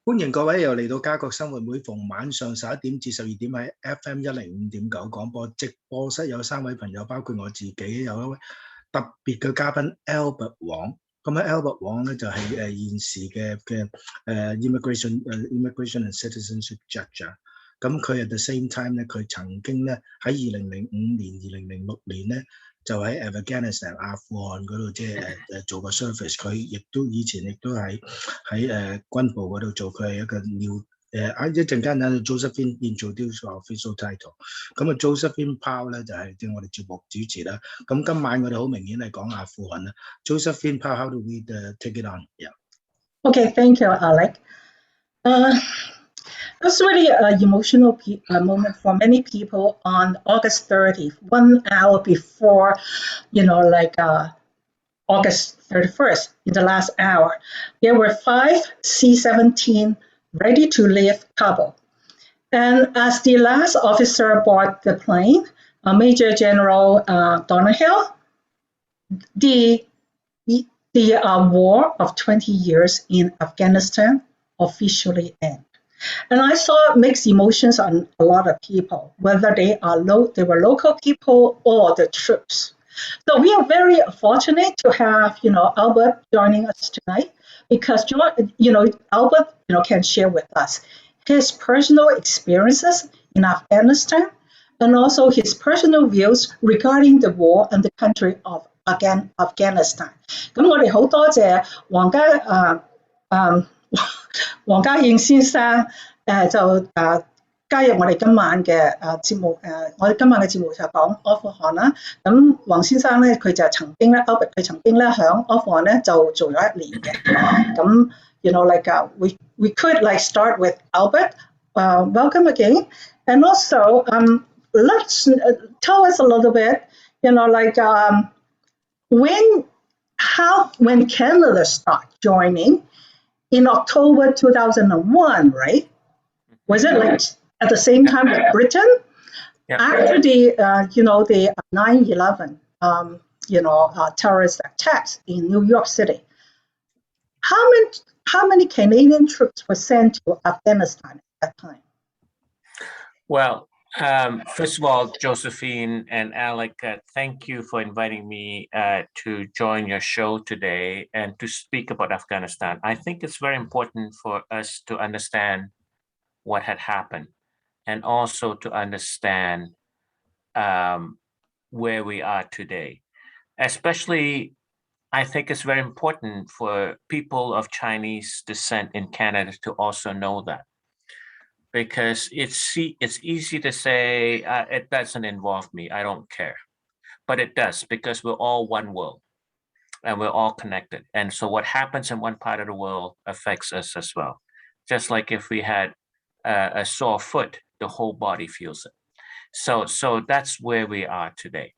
歡迎各位又嚟到家國生活，每逢晚上11點至12點喺 FM105.9 廣播直播室有3位朋友，包括我自己，有一位特別嘅嘉賓 Albert Wong。咁啊 Albert Wong 咧就係現時嘅immigration and citizenship judge 啊。咁佢 at the same time 咧，佢曾經咧喺2005年、2006年咧就喺 Afghanistan 阿富汗嗰度即係做個 service。佢以前亦都喺軍部嗰度做，佢係一個 new 一陣間等 Josephine introduce official title。咁啊 Josephine Powell 咧就係即係我哋節目主持啦。咁今晚我哋好明顯係講阿富汗啦。Josephine Powell, how do we take it on? Yeah. Okay, thank you, Alec. It's really an emotional moment for many people on August 30th, 1 hour before, August 31st, in the last hour. There were 5 C-17 ready to leave Kabul. And as the last officer aboard the plane, Major General Donahill, the war of 20 years in Afghanistan officially ended. And I saw mixed emotions on a lot of people, whether they were local people or the troops. So we are very fortunate to have, Albert joining us tonight because, Albert, can share with us his personal experiences in Afghanistan and also his personal views regarding the war and the country of Afghanistan. 咁我哋好多謝黃家應先生就加入我哋今晚嘅節目我哋今晚嘅節目就講阿富汗啦。咁黃先生咧佢就曾經咧 Albert 佢曾經咧響阿富汗咧就做咗1年嘅。咁we could start with Albert. Welcome again. And also let's tell us a little bit, when Canada started joining in October 2001, right? Was it at the same time with Britain? Yeah. After the 9/11 terrorist attacks in New York City, how many Canadian troops were sent to Afghanistan at that time? Well, first of all, Josephine and Alec, thank you for inviting me to join your show today and to speak about Afghanistan. I think it's very important for us to understand what had happened and also to understand where we are today. Especially, I think it's very important for people of Chinese descent in Canada to also know that. Because it's easy to say, it doesn't involve me, I don't care. But it does, because we're all one world and we're all connected. And so what happens in one part of the world affects us as well. Just like if we had a sore foot, the whole body feels it. So that's where we are today.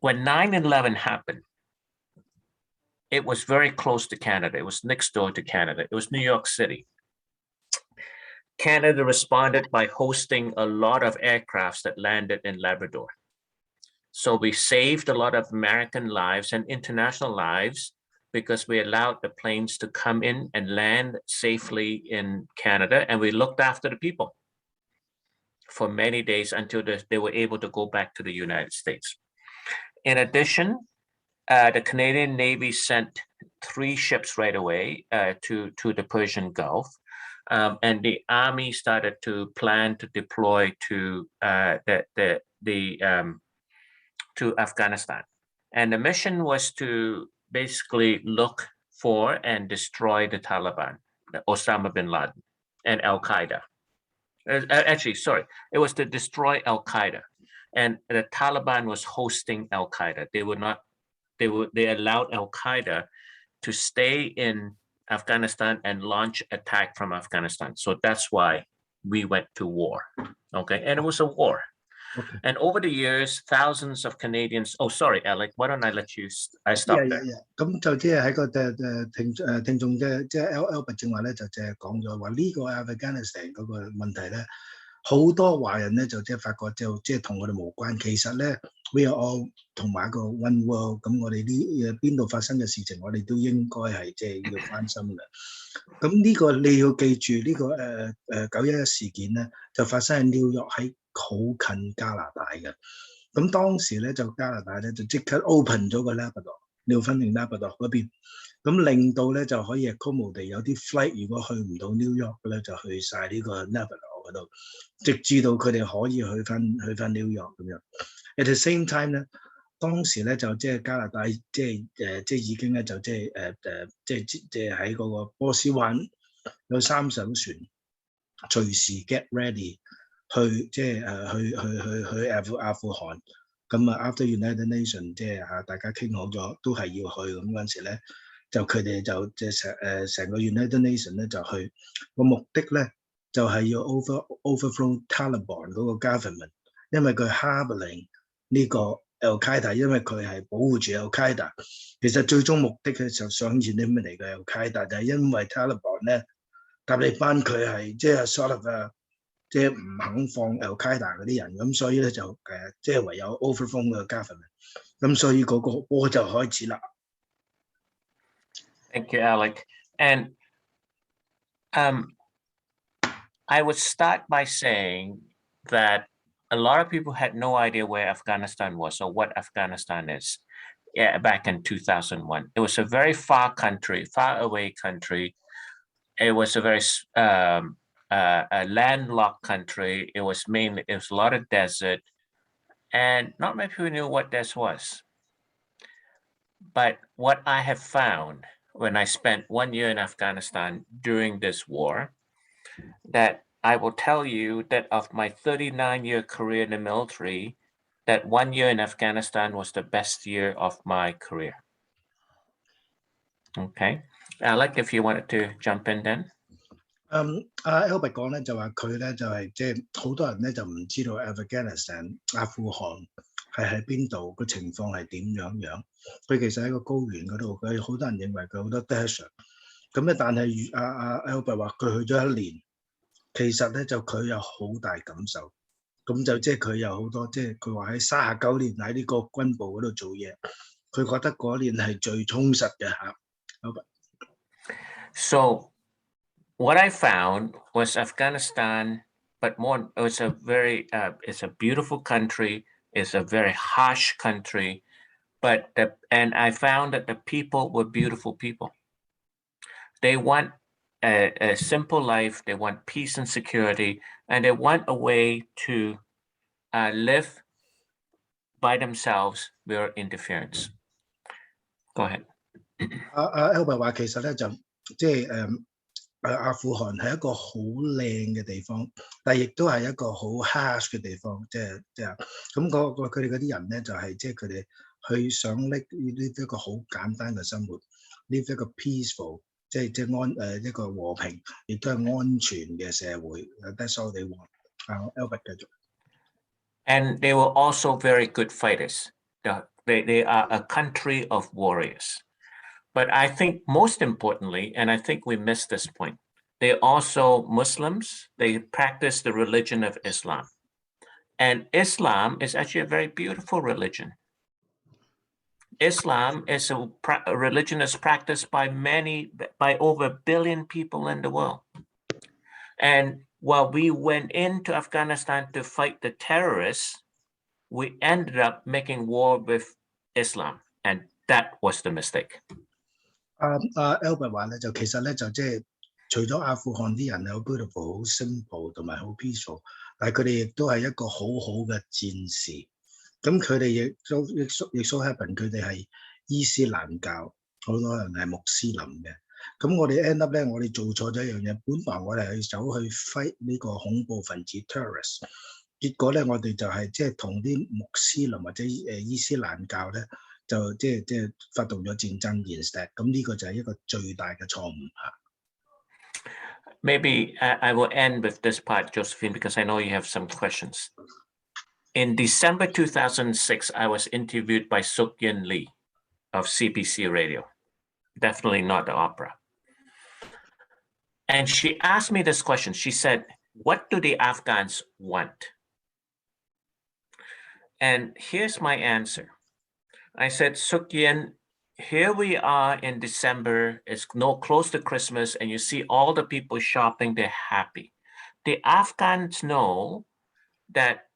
When 9/11 happened, it was very close to Canada. It was next door to Canada. It was New York City. Canada responded by hosting a lot of aircrafts that landed in Labrador. So we saved a lot of American lives and international lives because we allowed the planes to come in and land safely in Canada, and we looked after the people for many days until they were able to go back to the United States. In addition, the Canadian Navy sent 3 ships right away to the Persian Gulf. And the army started to plan to deploy to Afghanistan, and the mission was to basically look for and destroy the Taliban, Osama bin Laden, and Al Qaeda. It was to destroy Al Qaeda, and the Taliban was hosting Al Qaeda. They allowed Al Qaeda to stay in Afghanistan and launch attack from Afghanistan. So that's why we went to war. Okay, and it was a war. Okay. And over the years, thousands of Canadians. Oh, sorry, Alec. Why don't I let you? I stop there. Yeah. 咁就即係喺個聽眾即係 Albert 正話咧，就即係講咗話呢個 Afghanistan 嗰個問題咧，好多華人咧就即係發覺就即係同我哋無關。其實咧， we are all 同埋一個 one world， 咁我哋啲邊度發生嘅事情，我哋都應該係即係要關心嘅。咁呢個你要記住呢個911事件咧，就發生喺紐約喺好近加拿大嘅。咁當時咧就加拿大咧就即刻 open 咗個 Labrador 廖芬定 Labrador 嗰邊，咁令到咧就可以 accommodate 有啲 flight 如果去唔到 New York 咧，就去晒呢個 Labrador 嗰度，直至到佢哋可以去翻 New York 咁樣。At the same time 咧，當時咧就即係加拿大即係已經咧就即係喺嗰個波斯灣有3艘船，隨時 get ready 去即係去阿富汗。咁啊 ，after United Nations 即係大家傾好咗，都係要去咁嗰陣時咧，就佢哋就即係成個 United Nations 咧就去個目的咧就係要 overthrow Taliban 嗰個 government， 因為佢 harboring 呢個 Al-Qaeda， 因為佢係保護住 Al-Qaeda。其實最終目的咧就想 eliminate 嘅 Al-Qaeda， 就係因為 Taliban 咧，塔利班佢係即係 sort of 即係唔肯放 Al-Qaeda 嗰啲人，咁所以咧就即係唯有 overthrow 個 government， 咁所以嗰個波就開始啦。Thank you, Alec. And I would start by saying that a lot of people had no idea where Afghanistan was or what Afghanistan is back in 2001. It was a very far country, far away country. It was a very a landlocked country. It was a lot of desert, and not many people knew what this was. But what I have found when I spent 1 year in Afghanistan during this war, that I will tell you that of my 39-year career in the military, that 1 year in Afghanistan was the best year of my career. Okay, Alec, if you wanted to jump in then. Albert 講咧就話佢咧就係即係好多人咧就唔知道 Afghanistan 阿富汗係喺邊度，個情況係點樣。佢其實喺個高原嗰度，佢好多人認為佢好多 desert。咁咧，但係Albert 話佢去咗1年，其實咧就佢有好大感受。咁就即係佢有好多即係佢話喺39年喺呢個軍部嗰度做嘢，佢覺得嗰年係最充實嘅嚇。Albert。So what I found was Afghanistan, but more, it's a beautiful country. It's a very harsh country, and I found that the people were beautiful people. They want a simple life. They want peace and security, and they want a way to live by themselves without interference. Go ahead. Albert 話其實咧就即係阿富汗係一個好靚嘅地方，但係亦都係一個好 harsh 嘅地方，即係咁佢哋嗰啲人咧就係即係佢哋去想live一個好簡單嘅生活 ，live 一個 peaceful， 即係一個和平，亦都係安全嘅社會。That's all they want. Albert 繼續。And they were also very good fighters. They are a country of warriors. But I think most importantly, and I think we missed this point, they're also Muslims. They practice the religion of Islam. And Islam is actually a very beautiful religion. Islam is a religion that's practiced by over 1 billion people in the world. And while we went into Afghanistan to fight the terrorists, we ended up making war with Islam. And that was the mistake. Albert 話咧就其實咧就即係除咗阿富汗啲人係好 beautiful、好 simple 同埋好 peaceful， 但係佢哋亦都係一個好好嘅戰士。咁佢哋亦 so happen 佢哋係伊斯蘭教，好多人係穆斯林嘅。咁我哋 end up 咧，我哋做錯咗一樣嘢，本來我哋係走去 fight 呢個恐怖分子 terrorist， 結果咧我哋就係即係同啲穆斯林或者伊斯蘭教咧。就即係發動咗戰爭 instead， 咁呢個就係一個最大嘅錯誤嚇。Maybe I will end with this part, Josephine, because I know you have some questions. In December 2006, I was interviewed by Suk-Yin Lee of CBC Radio, definitely not the opera. And she asked me this question. She said, "What do the Afghans want?" And here's my answer. I said, Sukyin, here we are in December, it's close to Christmas, and you see all the people shopping, they're happy. The Afghans know that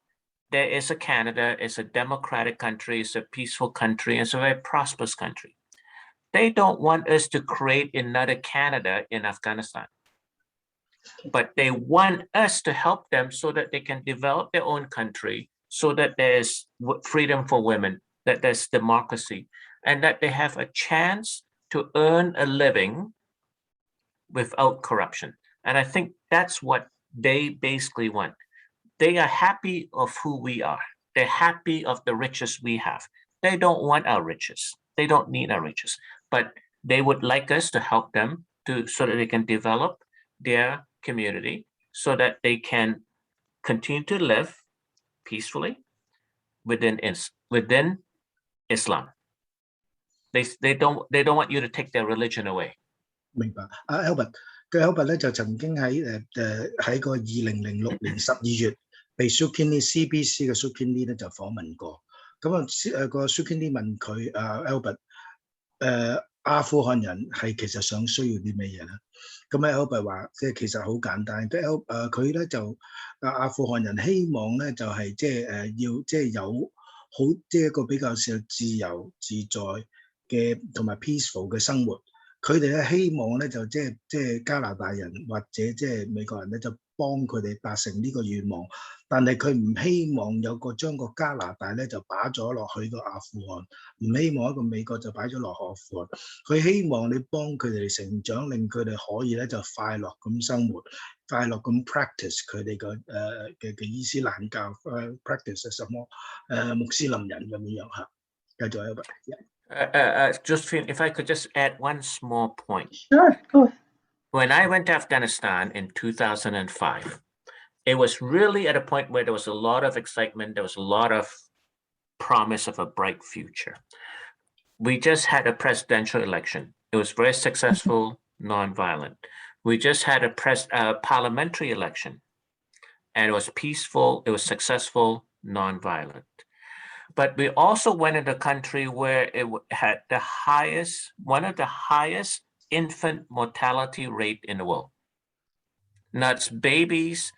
there is a Canada, it's a democratic country, it's a peaceful country, it's a very prosperous country. They don't want us to create another Canada in Afghanistan, but they want us to help them so that they can develop their own country, so that there's freedom for women, that there's democracy, and that they have a chance to earn a living without corruption. And I think that's what they basically want. They are happy of who we are. They're happy of the riches we have. They don't want our riches. They don't need our riches, but they would like us to help them so that they can develop their community, so that they can continue to live peacefully within Islam. They don't want you to take their religion away. 明白。Albert，佢 Albert 咧就曾經喺個2006年12月被 Sukhin CBC 嘅 Sukhin咧就訪問過。咁個 Sukhin 問佢Albert，阿富汗人係其實想需要啲咩嘢咧？咁Albert 話其實好簡單，佢咧就阿富汗人希望咧就係要有好一個比較上自由自在嘅同埋 peaceful 嘅生活。佢哋咧希望咧就加拿大人或者美國人咧就幫佢哋達成呢個願望，但係佢唔希望將個加拿大咧就擺咗落去個阿富汗，唔希望一個美國就擺咗落阿富汗。佢希望你幫佢哋成長，令佢哋可以咧就快樂咁生活，快樂咁 practice 佢哋嘅伊斯蘭教practice 什麼穆斯林人咁樣嚇。繼續Albert。Josephine, if I could just add one small point. Sure, go ahead. When I went to Afghanistan in 2005, it was really at a point where there was a lot of excitement. There was a lot of promise of a bright future. We just had a presidential election. It was very successful, nonviolent. We just had a parliamentary election, and it was peaceful. It was successful, nonviolent. But we also went in a country where it had one of the highest infant mortality rate in the world. Now, it's babies,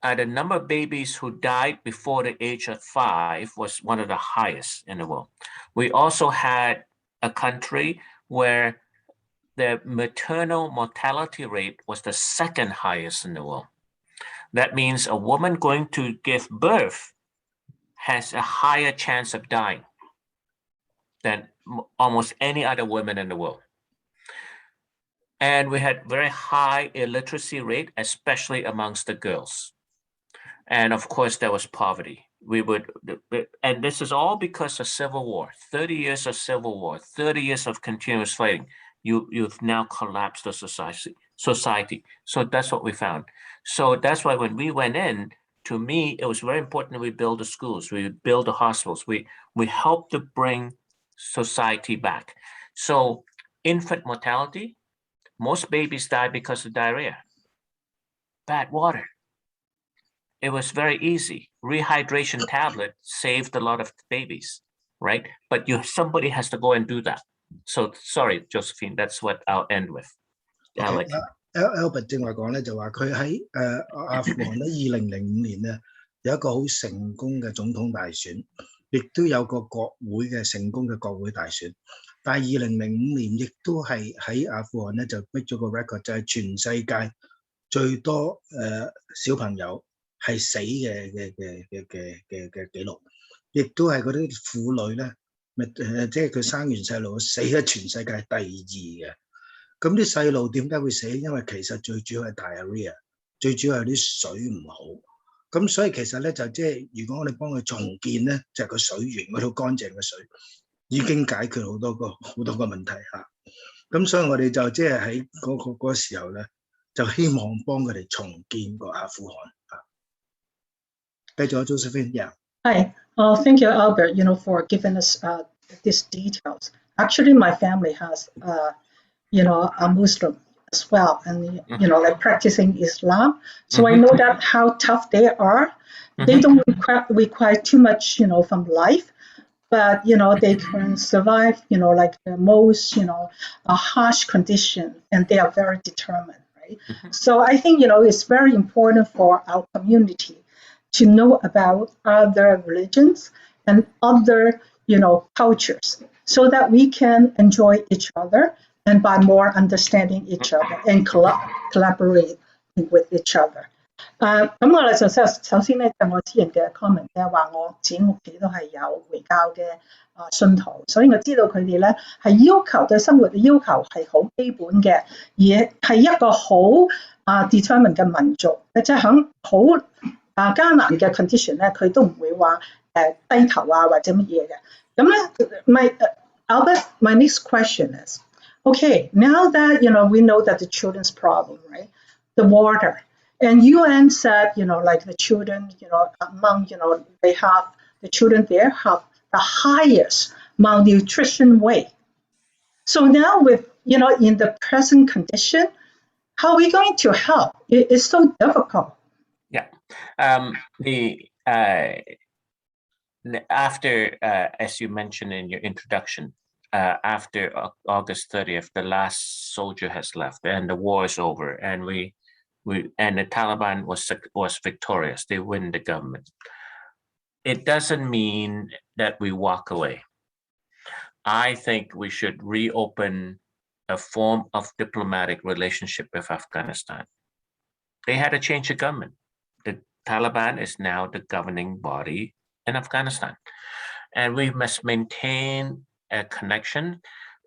the number of babies who died before the age of 5 was one of the highest in the world. We also had a country where the maternal mortality rate was the second highest in the world. That means a woman going to give birth has a higher chance of dying than almost any other woman in the world. And we had very high illiteracy rate, especially amongst the girls. And of course, there was poverty. And this is all because of civil war, 30 years of civil war, 30 years of continuous fighting. You've now collapsed the society. So that's what we found. So that's why when we went in, to me, it was very important that we build the schools, we build the hospitals, we help to bring society back. So infant mortality, most babies die because of diarrhea, bad water. It was very easy. Rehydration tablet saved a lot of babies, right? But somebody has to go and do that. So sorry, Josephine, that's what I'll end with. Albert 正話講咧，就話佢喺阿富汗咧，2005年咧有一個好成功嘅總統大選，亦都有個國會嘅成功嘅國會大選。但係2005年亦都係喺阿富汗咧就 break 咗個 record， 就係全世界最多小朋友係死嘅記錄，亦都係嗰啲婦女咧，即係佢生完細路死喺全世界第2嘅。咁啲細路點解會死？因為其實最主要係 diarrhea， 最主要係啲水唔好。咁所以其實咧就如果我哋幫佢重建咧，就係個水源嗰度乾淨嘅水，已經解決好多個問題嚇。咁所以我哋就喺嗰個時候咧，就希望幫佢哋重建個阿富汗嚇。繼續 Josephine， yeah. Hi, thank you, Albert, for giving us these details. Actually, my family has a Muslim as well, and like practicing Islam. So I know that how tough they are. They don't require too much, from life, but they can survive, like the most, a harsh condition, and they are very determined, right? So I think it's very important for our community to know about other religions and other cultures, so that we can enjoy each other, and by more understanding each other and collaborate with each other. 咁我哋就首先咧，就我私人嘅 comment 咧，話我自己屋企都係有回教嘅信徒，所以我知道佢哋咧係要求對生活嘅要求係好基本嘅，而係一個好determined 嘅民族，即係喺好艱難嘅 condition 咧，佢都唔會話低頭或者乜嘢嘅。咁咧，Albert, my next question is, okay, now that we know that the children's problem, right, the water. And UN said, like the children, among, they have, the children there have the highest malnutrition rate. So now with, in the present condition, how are we going to help? It's so difficult. Yeah. After, as you mentioned in your introduction, after August 30th, the last soldier has left and the war is over, and and the Taliban was victorious. They win the government. It doesn't mean that we walk away. I think we should reopen a form of diplomatic relationship with Afghanistan. They had to change the government. The Taliban is now the governing body in Afghanistan. And we must maintain a connection,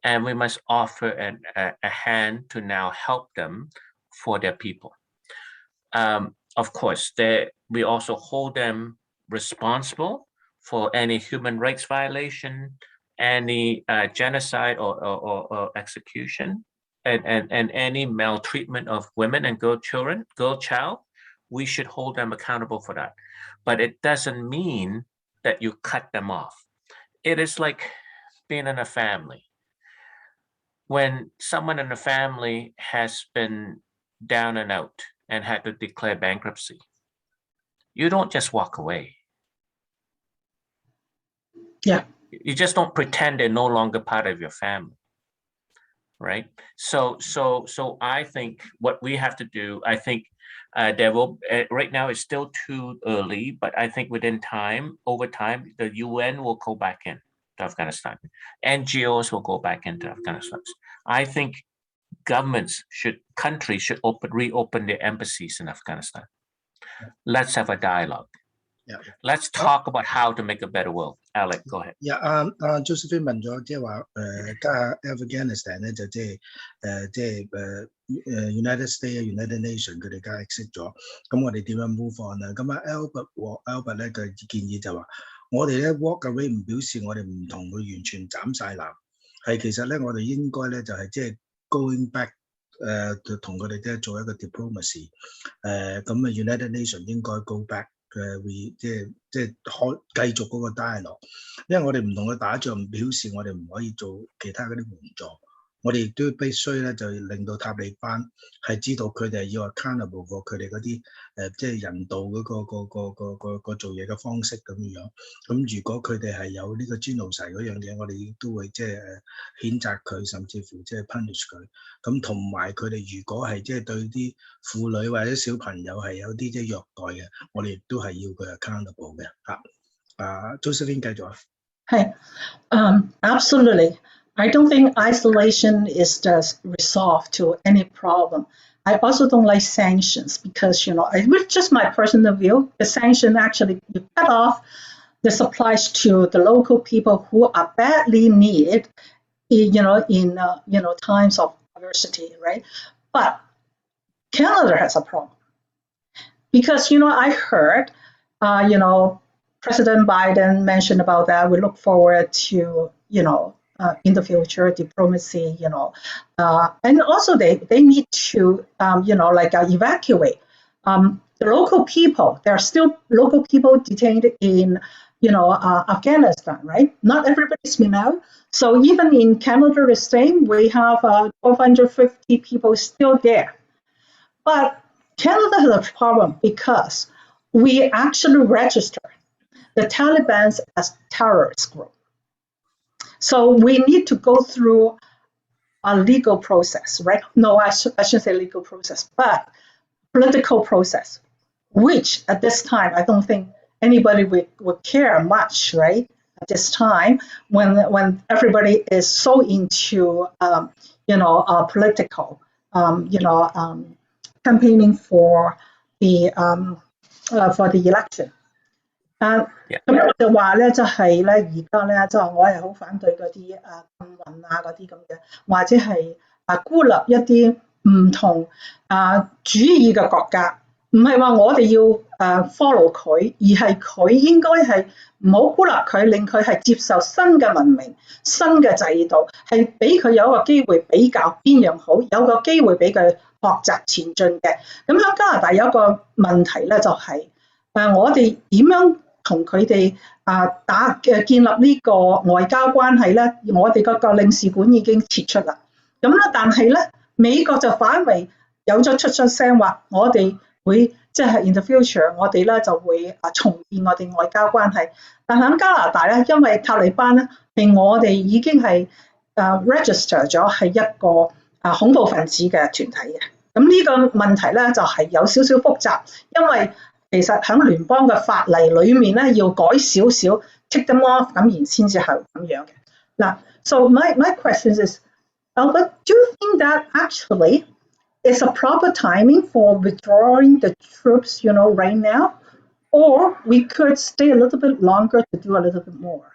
and we must offer a hand to now help them for their people. Of course, we also hold them responsible for any human rights violation, any genocide or execution, and any maltreatment of women and girl child. We should hold them accountable for that. But it doesn't mean that you cut them off. It is like being in a family. When someone in the family has been down and out and had to declare bankruptcy, you don't just walk away. Yeah. You just don't pretend they're no longer part of your family, right? So I think what we have to do, I think there will, right now it's still too early, but I think over time, the UN will go back in to Afghanistan. NGOs will go back into Afghanistan. I think countries should reopen their embassies in Afghanistan. Let's have a dialogue. Yeah. Let's talk about how to make a better world. Alec, go ahead. Yeah, Josephine 問咗，即係話加 Afghanistan 咧，就即係United States、United Nations 佢哋加 exit 咗，咁我哋點樣 move on 啊？咁Albert 咧嘅建議就話，我哋咧 walk away 唔表示我哋唔同佢完全斬晒纜，係其實咧我哋應該咧就係即係 going back 同佢哋咧做一個 diplomacy， 咁United Nations 應該 go back。即係繼續嗰個 dialogue， 因為我哋唔同佢打仗，唔表示我哋唔可以做其他嗰啲援助，我哋亦都必須咧就令到塔利班係知道佢哋係要 accountable for 佢哋嗰啲即係人道嗰個做嘢嘅方式咁樣。咁如果佢哋係有呢個 genocide 嗰樣嘢，我哋亦都會即係譴責佢，甚至乎即係 punish 佢。咁同埋佢哋如果係即係對啲婦女或者小朋友係有啲即係虐待嘅，我哋亦都係要佢 accountable 嘅嚇。Josephine 繼續啊。係，absolutely. I don't think isolation is the resolve to any problem. I also don't like sanctions because, it's just my personal view. The sanction actually, you cut off the supplies to the local people who are badly needed, in times of adversity, right? But Canada has a problem because, I heard, President Biden mentioned about that. We look forward to, in the future, diplomacy, and also they need to, evacuate the local people. There are still local people detained in, Afghanistan, right? Not everybody's been out. So even in Canada, the same, we have 1,250 people still there. But Canada has a problem because we actually register the Taliban as terrorist group. So we need to go through a legal process, right? No, I shouldn't say legal process, but political process, which at this time, I don't think anybody would care much, right? At this time, when everybody is so into, political, campaigning for the election. 咁我就話咧，就係咧，而家咧，就我係好反對嗰啲禁運啊嗰啲咁嘅，或者係孤立一啲唔同主義嘅國家，唔係話我哋要follow 佢，而係佢應該係唔好孤立佢，令佢係接受新嘅文明、新嘅制度，係俾佢有一個機會比較邊樣好，有個機會俾佢學習前進嘅。咁喺加拿大有一個問題咧，就係我哋點樣同佢哋建立呢個外交關係咧？我哋個領事館已經撤出啦。咁咧，但係咧，美國就反為有咗出聲話，我哋會即係 in the future， 我哋咧就會重建我哋外交關係。但係喺加拿大咧，因為塔利班咧係我哋已經係register 咗係一個恐怖分子嘅團體嘅。咁呢個問題咧就係有少少複雜，因為其實喺聯邦嘅法例裏面咧，要改少少 take them off， 咁然先至係咁樣嘅。嗱 ，so my question is, Albert, do you think that actually it's a proper timing for withdrawing the troops, right now, or we could stay a little bit longer to do a little bit more?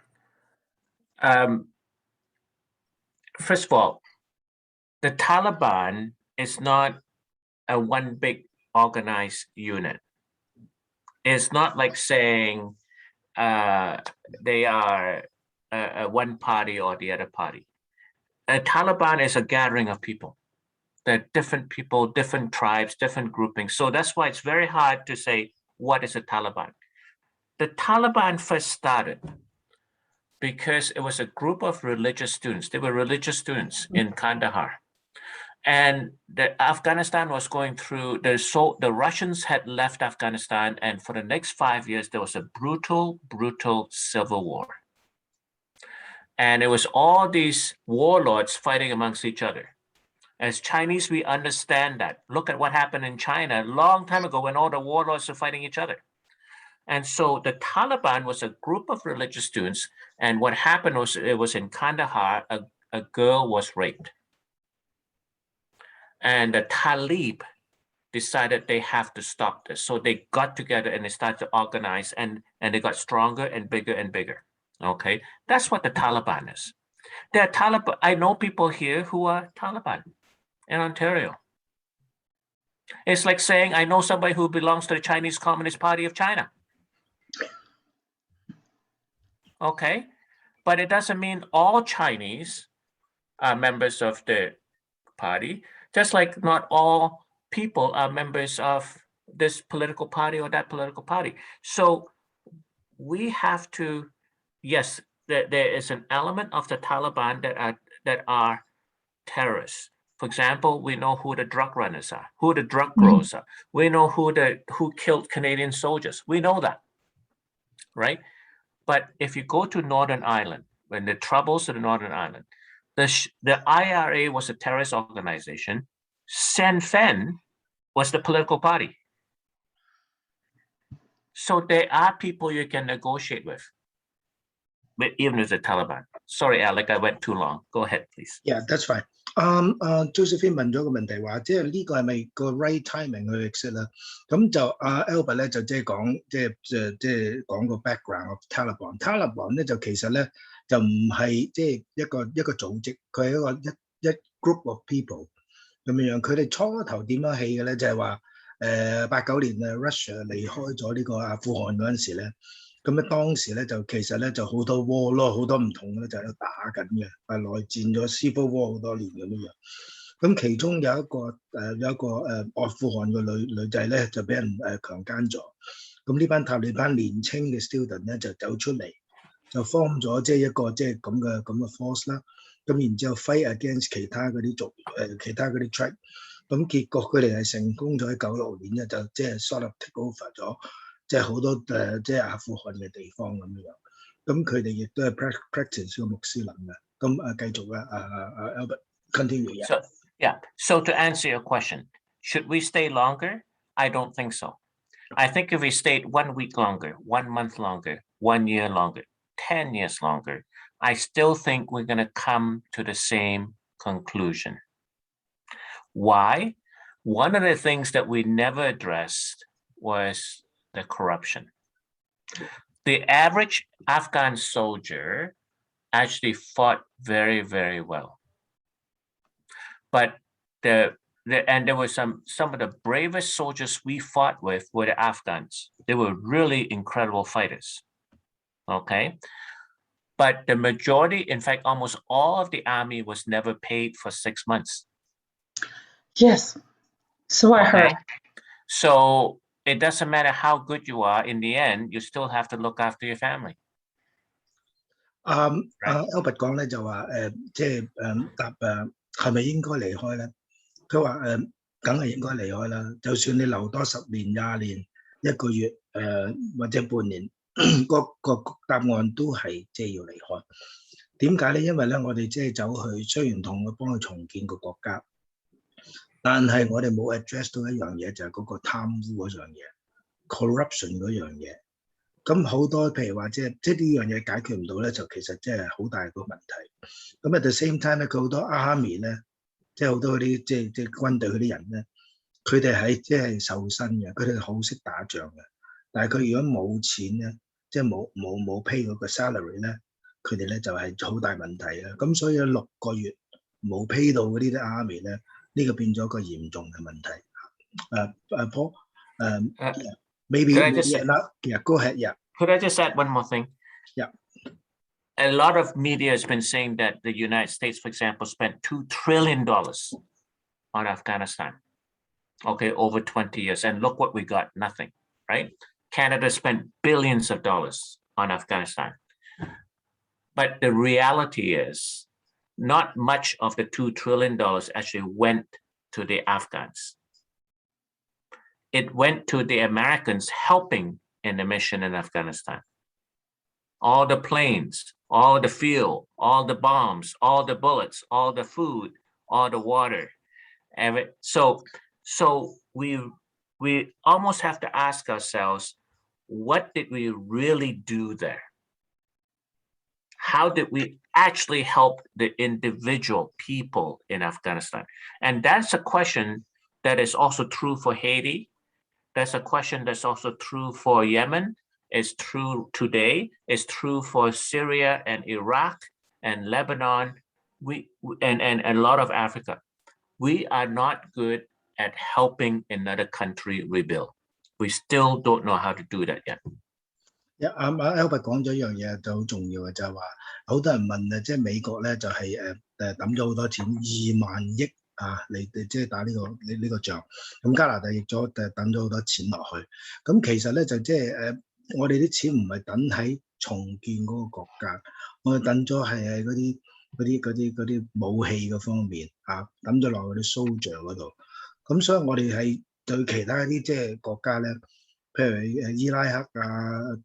First of all, the Taliban is not a one big organized unit. It's not like saying they are one party or the other party. The Taliban is a gathering of people. They're different people, different tribes, different groupings. So that's why it's very hard to say what is a Taliban. The Taliban first started because it was a group of religious students. They were religious students in Kandahar. And Afghanistan was going through, the Russians had left Afghanistan, and for the next 5 years, there was a brutal, brutal civil war. And it was all these warlords fighting amongst each other. As Chinese, we understand that. Look at what happened in China a long time ago when all the warlords were fighting each other. And so the Taliban was a group of religious students, and what happened was, it was in Kandahar, a girl was raped. And the Talib decided they have to stop this. So they got together and they started to organize, and they got stronger and bigger and bigger. Okay, that's what the Taliban is. There are Taliban. I know people here who are Taliban in Ontario. It's like saying I know somebody who belongs to the Chinese Communist Party of China. Okay, but it doesn't mean all Chinese are members of the party. Just like not all people are members of this political party or that political party. So we have to, yes, there is an element of the Taliban that are terrorists. For example, we know who the drug runners are, who the drug growers are. We know who killed Canadian soldiers. We know that, right? But if you go to Northern Ireland, when the troubles of the Northern Ireland, the IRA was a terrorist organization. Sinn Féin was the political party. So there are people you can negotiate with, but even with the Taliban. Sorry, Alec, I went too long. Go ahead, please. Yeah, that's fine. Josephine 問咗個問題話，即係呢個係咪個 right timing 去 exit 啦？咁就Albert 咧就即係講即係講個 background of Taliban。Taliban 咧就其實咧就唔係即係一個組織，佢係一 group of people 咁樣。佢哋初頭點樣起嘅咧？就係話89年Russia 離開咗呢個阿富汗嗰陣時咧。咁咧當時咧就其實咧就好多 war 咯，好多唔同嘅咧就喺度打緊嘅，內戰咗 civil war 好多年咁樣。咁其中有一個阿富汗嘅女仔咧就俾人強姦咗。咁呢班塔利班年青嘅 student 咧就走出嚟，就 form 咗即係一個即係咁嘅 force 啦。咁然之後 fight against 其他嗰啲其他嗰啲 tribe。咁結果佢哋係成功咗喺96年咧，就即係 sort of take over 咗，即係好多即係阿富汗嘅地方咁樣。咁佢哋亦都係 practice 個穆斯林嘅。咁繼續啦，Albert continue。So to answer your question, should we stay longer? I don't think so. I think if we stayed 1 week longer, 1 month longer, 1 year longer, 10 years longer, I still think we're going to come to the same conclusion. Why? One of the things that we never addressed was the corruption. The average Afghan soldier actually fought very, very well. But and there were some of the bravest soldiers we fought with were the Afghans. They were really incredible fighters. Okay. But the majority, in fact, almost all of the army was never paid for 6 months. Yes. So I heard. So it doesn't matter how good you are, in the end, you still have to look after your family. Albert 講咧就話即係答係咪應該離開咧？佢話梗係應該離開啦。就算你留多10年、20年、1個月或者半年，個答案都係即係要離開。點解咧？因為咧我哋即係走去，雖然同佢幫佢重建個國家，但係我哋冇 address 到一樣嘢，就係嗰個貪污嗰樣嘢 ，corruption 嗰樣嘢。咁好多譬如話即係呢樣嘢解決唔到咧，就其實即係好大個問題。咁 at the same time 咧，佢好多 army 咧，即係好多嗰啲即係軍隊嗰啲人咧，佢哋係即係受薪嘅，佢哋好識打仗嘅。但係佢如果冇錢咧，即係冇 pay 嗰個 salary 咧，佢哋咧就係好大問題啊。咁所以6個月冇 pay 到嗰啲 army 咧，呢個變咗一個嚴重嘅問題。Paul, maybe go ahead. Yeah. Could I just add one more thing? Yeah. A lot of media has been saying that the United States, for example, spent $2 trillion on Afghanistan, okay, over 20 years. And look what we got, nothing, right? Canada spent billions of dollars on Afghanistan. But the reality is not much of the $2 trillion actually went to the Afghans. It went to the Americans helping in the mission in Afghanistan. All the planes, all the fuel, all the bombs, all the bullets, all the food, all the water. So we almost have to ask ourselves, what did we really do there? How did we actually help the individual people in Afghanistan? And that's a question that is also true for Haiti. That's a question that's also true for Yemen. It's true today. It's true for Syria and Iraq and Lebanon. And a lot of Africa. We are not good at helping another country rebuild. We still don't know how to do that yet. Albert 講咗一樣嘢就好重要嘅，就係話好多人問啊，即係美國咧就係抌咗好多錢2萬億嚟即係打呢個仗，咁加拿大亦都抌咗好多錢落去，咁其實咧就即係我哋啲錢唔係等喺重建嗰個國家，我哋等咗係喺嗰啲武器嗰方面抌咗落嗰啲 soldier 嗰度，咁所以我哋係對其他啲即係國家咧。譬如伊拉克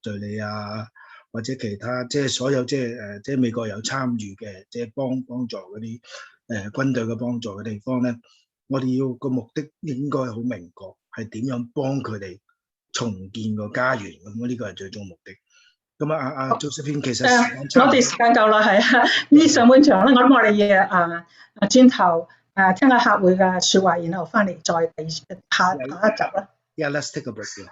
敍利亞或者其他即係所有即係美國有參與嘅即係幫助嗰啲軍隊嘅幫助嘅地方咧，我哋要個目的應該好明確，係點樣幫佢哋重建個家園咁，呢個係最終目的。咁Josephine 其實我哋時間夠啦，係呢上半場咧，我諗我哋轉頭聽下客戶嘅説話，然後翻嚟再下一集啦。Yeah, let's take a break.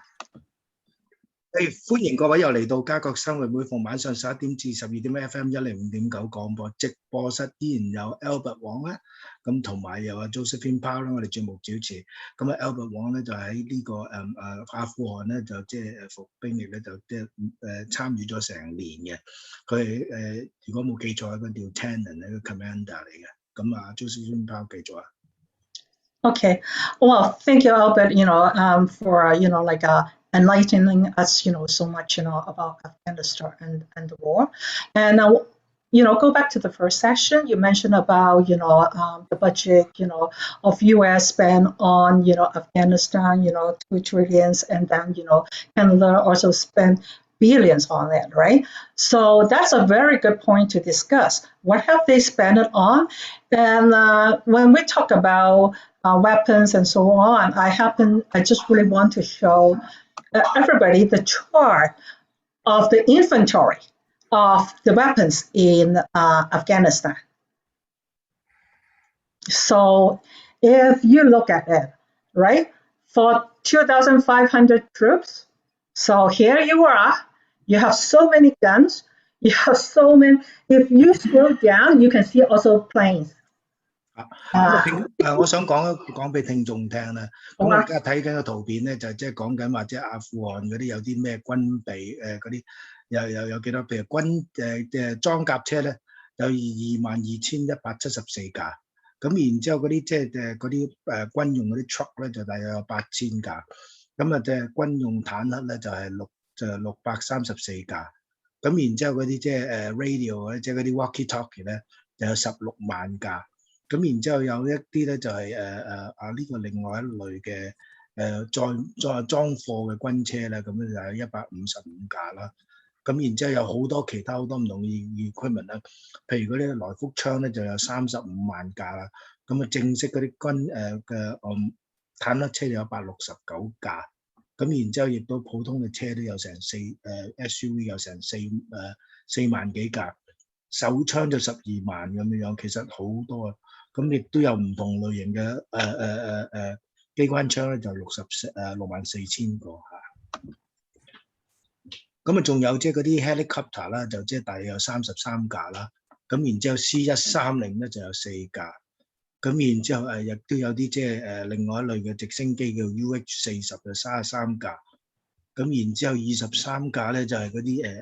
歡迎各位又嚟到家國生活，每逢晚上11點至12點 FM105.9 廣播直播室，依然有 Albert Wong 啦，咁同埋有Josephine Powell 啦，我哋節目主持。咁Albert Wong 咧就喺呢個阿富汗咧就即係服兵役咧就即係參與咗成年嘅。佢如果冇記錯係個 lieutenant 一個 commander 嚟嘅。咁Josephine Powell 繼續Okay, well, thank you, Albert. For like enlightening us, so much, about Afghanistan and the war. And go back to the first session. You mentioned about, the budget, of U.S. spend on, Afghanistan, 2 trillion, and then, Canada also spent billions on it, right? So that's a very good point to discuss. What have they spent it on? And when we talk about weapons and so on, I just really want to show everybody the chart of the inventory of the weapons in Afghanistan. So if you look at it, right, for 2,500 troops, so here you are, you have so many guns, you have so many, if you scroll down, you can see also planes. 我想講俾聽眾聽啦。咁我而家睇緊個圖片咧，就即係講緊話，即係阿富汗嗰啲有啲咩軍備嗰啲，有幾多？譬如裝甲車咧，有22,174架。咁然之後嗰啲即係嗰啲軍用嗰啲 truck 咧，就大約有8,000架。咁啊，即係軍用坦克咧，就係634架。咁然之後嗰啲即係radio 咧，即係嗰啲 walkie-talkie 咧，就有16萬架。咁然之後有一啲咧就係呢個另外一類嘅再裝貨嘅軍車咧，咁就有155架啦。咁然之後有好多其他好多唔同嘅 equipment 啦，譬如嗰啲來福槍咧就有35萬架啦。咁啊正式嗰啲坦克車有169架。咁然之後亦都普通嘅車都有成SUV 有成4萬幾架，手槍就12萬咁樣，其實好多啊。咁亦都有唔同類型嘅機關槍咧，就64,000個嚇。咁啊，仲有即係嗰啲 helicopter 啦，就即係大約有33架啦。咁然之後 C130咧就有4架。咁然之後亦都有啲即係另外一類嘅直升機叫 UH-40就33架。咁然之後23架咧就係嗰啲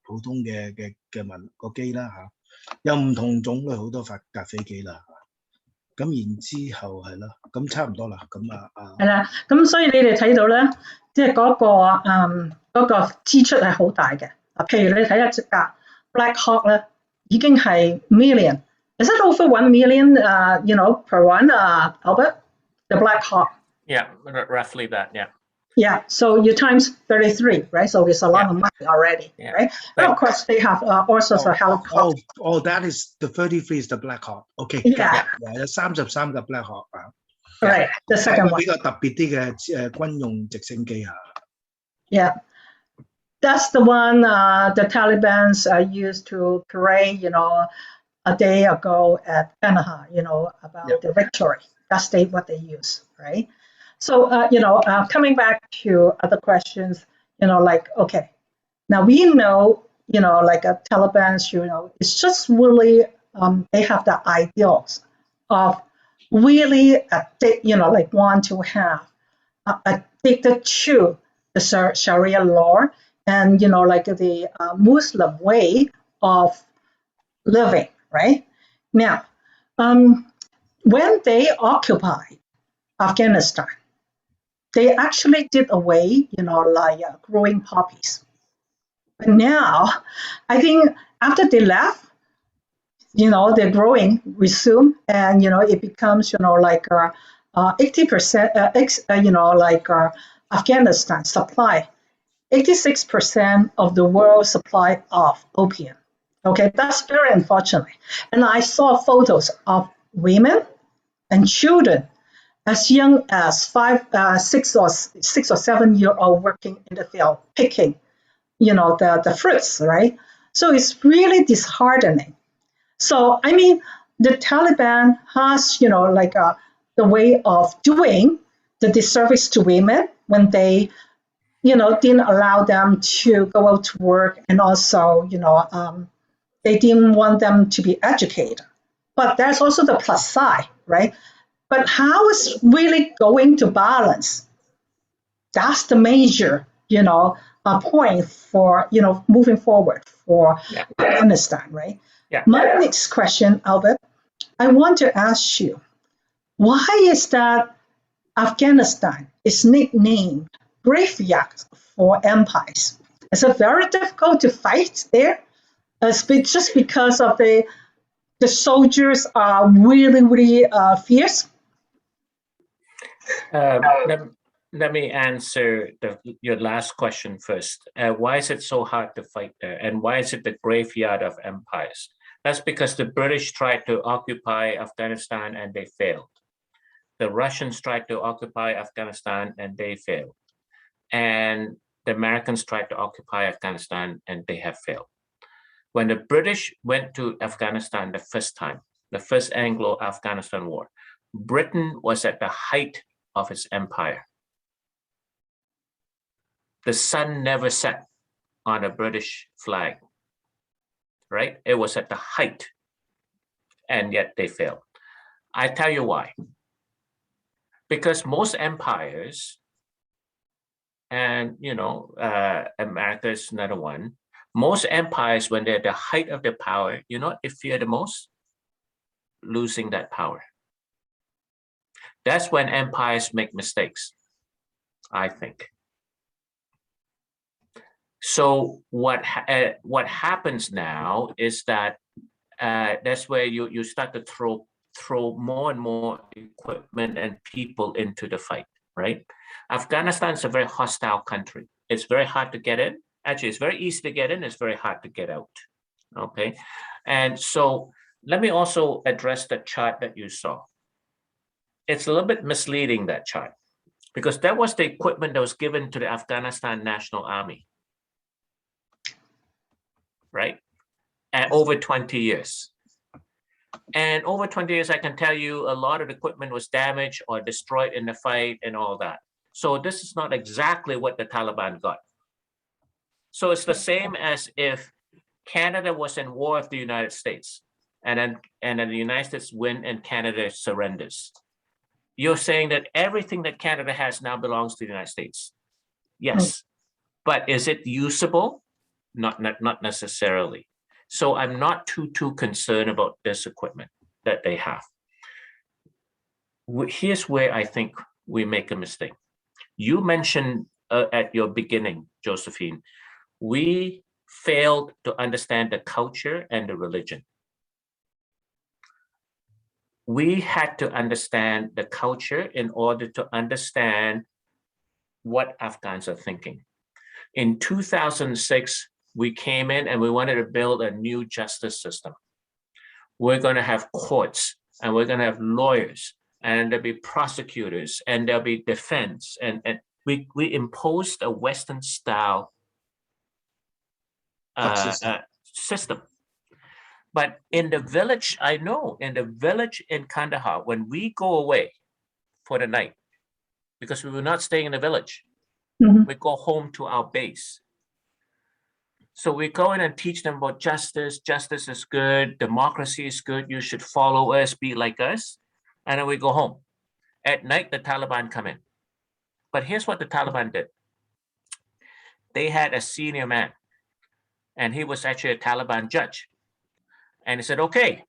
普通嘅個機啦嚇。有唔同種類好多架飛機啦，咁然之後係咯，咁差唔多啦，咁係啦，咁所以你哋睇到咧，即係嗰個支出係好大嘅。譬如你睇一隻架 Black Hawk 咧，已經係 million。Is it over 1 million? Per one, Albert, the Black Hawk. Yeah, roughly that. Yeah. Yeah, so you times 33, right? So it's a lot of money already, right? But of course, they have all sorts of helicopters. That is the 33 is the Black Hawk. Okay. Yeah. 有33個 Black Hawk 啊。Right, the second one. 比較特別啲嘅軍用直升機啊。Yeah, that's the one the Taliban used to parade, a day ago at Kandahar, about the victory. That's what they use, right? So, coming back to other questions, okay, now we know, Taliban, it's just really, they have the ideals of really, want to have addicted to the Sharia law and, the Muslim way of living, right? Now, when they occupied Afghanistan, they actually did away, growing poppies. But now, I think after they left, they're growing, resume, and, it becomes, 80%, Afghanistan supply, 86% of the world's supply of opium. Okay, that's very unfortunate. And I saw photos of women and children as young as 6 or 7-year-old working in the field, picking, the fruits, right? So it's really disheartening. So, I mean, the Taliban has, the way of doing the disservice to women when they, didn't allow them to go out to work, and also, they didn't want them to be educated. But there's also the plus side, right? But how is really going to balance? That's the major, point for, moving forward for Afghanistan, right? Yeah. My next question, Albert, I want to ask you, why is that Afghanistan is nicknamed graveyard for empires. It's a very difficult to fight there, just because of the soldiers are really fierce. Let me answer your last question first. Why is it so hard to fight there? And why is it the graveyard of empires? That's because the British tried to occupy Afghanistan and they failed. The Russians tried to occupy Afghanistan and they failed. And the Americans tried to occupy Afghanistan and they have failed. When the British went to Afghanistan the first time, the first Anglo-Afghanistan war, Britain was at the height of its empire. The sun never set on a British flag, right? It was at the height, and yet they failed. I tell you why. Because most empires, and America is another one, most empires, when they're at the height of their power, you know what they fear the most? Losing that power. That's when empires make mistakes, I think. So what happens now is that that's where you start to throw more and more equipment and people into the fight, right? Afghanistan is a very hostile country. It's very hard to get in. Actually, it's very easy to get in. It's very hard to get out. Okay, and so let me also address the chart that you saw. It's a little bit misleading, that chart, because that was the equipment that was given to the Afghanistan National Army, right? And over 20 years. And over 20 years, I can tell you a lot of equipment was damaged or destroyed in the fight and all that. So this is not exactly what the Taliban got. So it's the same as if Canada was in war with the United States, and then the United States win and Canada surrenders. You're saying that everything that Canada has now belongs to the United States. Yes, but is it usable? Not necessarily. So I'm not too concerned about this equipment that they have. Here's where I think we make a mistake. You mentioned at your beginning, Josephine, we failed to understand the culture and the religion. We had to understand the culture in order to understand what Afghans are thinking. In 2006, we came in and we wanted to build a new justice system. We're going to have courts, and we're going to have lawyers, and there'll be prosecutors, and there'll be defense. And we imposed a Western style system. But in the village, I know, in the village in Kandahar, when we go away for the night, because we were not staying in the village, we go home to our base. So we go in and teach them about justice. Justice is good. Democracy is good. You should follow us, be like us. And then we go home. At night, the Taliban come in. But here's what the Taliban did. They had a senior man, and he was actually a Taliban judge. And he said, okay,